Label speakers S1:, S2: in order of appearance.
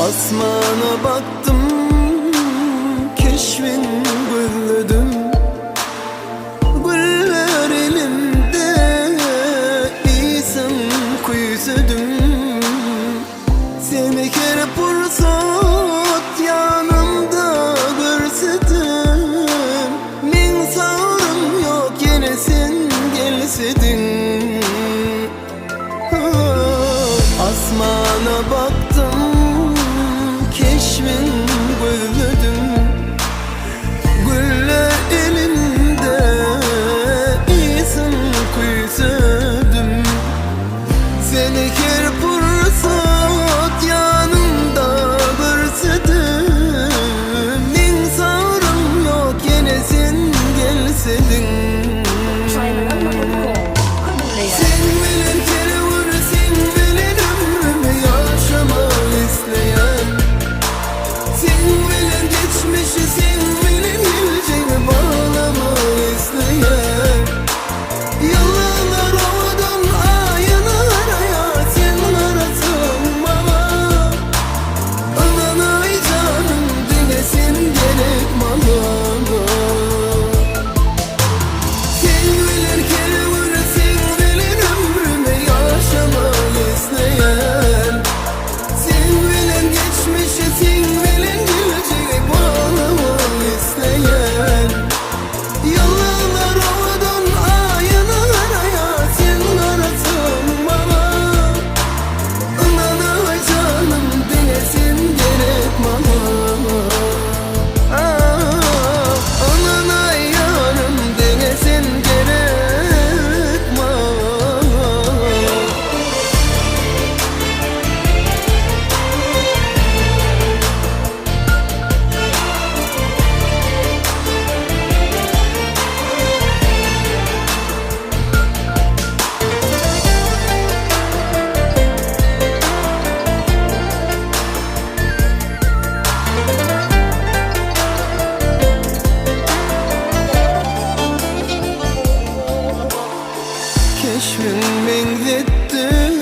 S1: Asmana baktım, keşfin gülledim. Güller elimde, isim kuyusudım. Seni kere pursat yanımda görsedim. Min sağırım yok yine sen gelsedin. Asmana baktım, keşfin gülledim. Güller elimde, isim kuyusudım. Seni kere pursat yanımda görsedim. Min sağırım yok yine sen gelsedin. Sen bilen kere vur, sen bilen ömrümü yaşamak isteyen. Sen bilen geçmişi, sen bilen geleceğini bağlamak isteyen. Yıllar oldu aynalara, sen arasın bana. Aman ay canım dilesin gerek bana. Sen bilen kere vur, sen bilen ömrümü yaşamak isteyen. Sen bilen geçmişi, sen bilen geleceği bağlamak isteyen. Yıllar oldu aynalara, sen arasın bana. Aman ay canım dilesin gerek bana. Aman ay yanım dilesin gerek bana. Keşfin benzetti